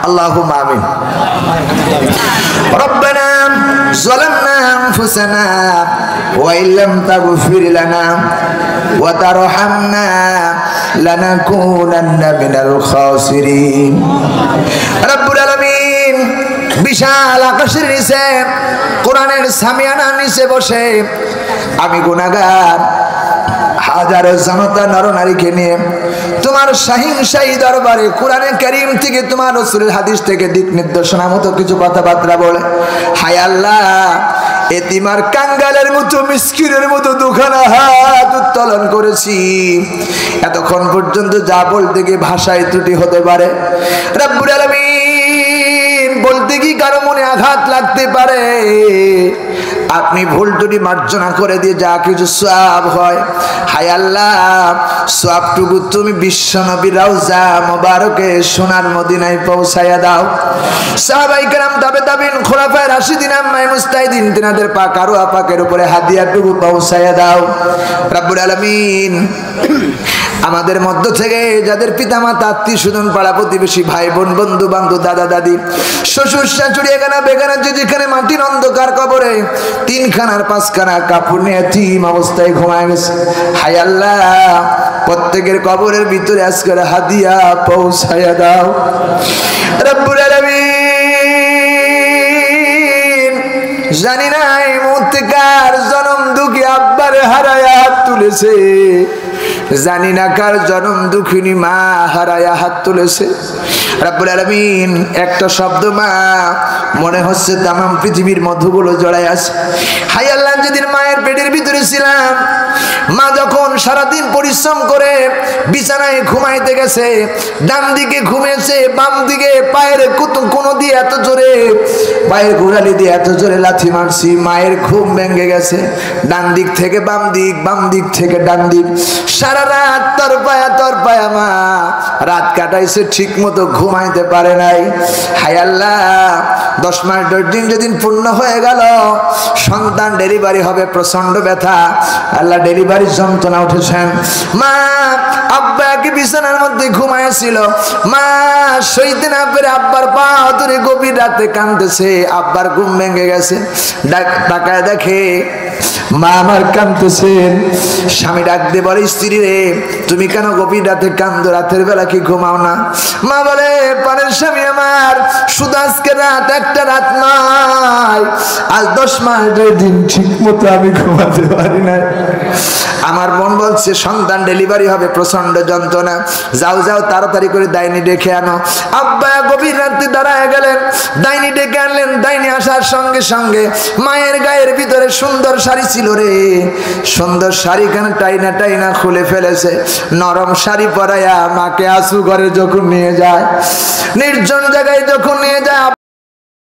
আল্লাহুম্মা আমিন। রব্বানা যালামনা আনফুসানা ওয়া ইল্লাম তাগফির লানা ওয়া তারহামনা লানাকুনান্না মিনাল খাসিরিন। রব্বুল আলামিন বিশাল আকাশের নিচে কোরআনের সামিয়ানার নিচে বসে আমি গুনাহগার হাজারো জনতা নরনারীকে নিয়ে তোমার শাহী দরবারে কোরআনে কারীম থেকে তোমার রাসূলের হাদিস থেকে দিক নির্দেশনা মতো কিছু কথাবার্তা বলে হায় আল্লাহ এতিমার কাঙ্গালের মতো মিসকিনের মতো দুখানা হাত উত্তোলন করেছি। এতক্ষণ পর্যন্ত যা বলতে গিয়ে ভাষায় ত্রুটি হতে পারে রব্বুল আলামিন, বলতে কি কারো মনে আঘাত লাগতে পারে, আপনি ভুল ত্রুটি মার্জনা করে দিয়ে যা কিছু সওয়াব হয় হায় আল্লাহ সওয়াবটুকু তুমি বিশ্বনবী রওজা মোবারকে সোনার মদিনায় পৌঁছায়া দাও। সাহাবায়ে কেরাম তাবেঈন খুলাফায়ে রাশিদিন আম্মায়ে মুস্তাহিদিন তিনাদের পাক আরো পাকের উপরে হাদিয়াটুকু পৌঁছায়া দাও। রব্বুল আলামিন আমাদের মধ্য থেকে যাদের পিতামাতা আত্মীয় স্বজন পাড়া প্রতিবেশী ভাই বোন বন্ধু বান্ধব দাদা দাদি শ্বশুর শাশুড়ি এখানে বেগানা যেখানে মাটির অন্ধকার কবরে তিনখানার পাঁচখানা কাপড় নিয়ে এতিম অবস্থায় ঘুমায় গেছে হায় আল্লাহ প্রত্যেকের কবরের ভিতরে আজকের হাদিয়া পৌঁছায়া দাও। রব্বুল আলামিন জানি না এই মুহূর্তে কার জনম দুঃখী আব্বার হারায়া হাত তুলেছে, জানি না কার জনম দুঃখিনী মা হারায়া হাত তুলেছে। রব্বুল আলামিন একটা শব্দ মা মনে হচ্ছে তামাম পৃথিবীর মধুগুলো জড়ায় আছে। হায় আল্লাহ যেদিন মায়ের পেটের ভিতরে ছিলাম মা যখন সারাদিন পরিশ্রম করে বিছানায় ঘুমাইতে গেছে ডান দিকে ঘুমিয়েছে বাম দিকে পায়ের কোনো দিয়ে এত জোরে পায়ের গোড়ালি দিয়ে এত জোরে লাথি মারছি মায়ের ঘুম ভেঙে গেছে। ডান দিক থেকে বাম দিক বাম দিক থেকে ডান দিক সারা রাত তর পায়া মা রাত কাটাইছে ঠিক মতো ঘুমাইতে পারে নাই। হায় আল্লাহ 10 মাস 10 দিন যেদিন পূর্ণ হয়ে গেল সন্তান ডেলিভারি হবে প্রচন্ড ব্যথা আল্লাহ ডেলিভারির যন্ত্রণা উঠেছেন। মা আব্বাকে বিছানার মধ্যে ঘুমাইছিল মা সইতে না পেরে আব্বার পা ধরে গভীর রাতে কাঁদতেছে আব্বার ঘুম ভেঙে গেছে তাকায় দেখে মা আমার কাঁদতেছেন। স্বামী ডাক দিয়ে বলে স্ত্রী রে তুমি কেন গভীর রাতে কাঁদো রাতের বেলা কি ঘুমাও না? মা বলে পারের স্বামী আমার শুধু আজকে রাত একটা রাত নয় আজ 10 মাস 2 দিন ঠিক মতো আমি ঘুমাতে পারি না। আমার মন বলছে সন্তান ডেলিভারি হবে প্রচন্ড যন্ত্রণা যাও যাও তাড়াতাড়ি করে ডাইনি ডেকে আনো। আব্বা গভীর রাতে দাঁড়ায় গেলেন ডাইনি ডেকে আনলেন। ডাইনি আসার সঙ্গে সঙ্গে মায়ের গায়ের ভিতরে সুন্দর শাড়ি ছিল রে সুন্দর শাড়িখানে টাইনা খুলে ফেলেছে নরম শাড়ি পরাইয়া মাকে আসু ঘরে যখন নিয়ে যায় নির্জন জায়গায় যখন নিয়ে যায়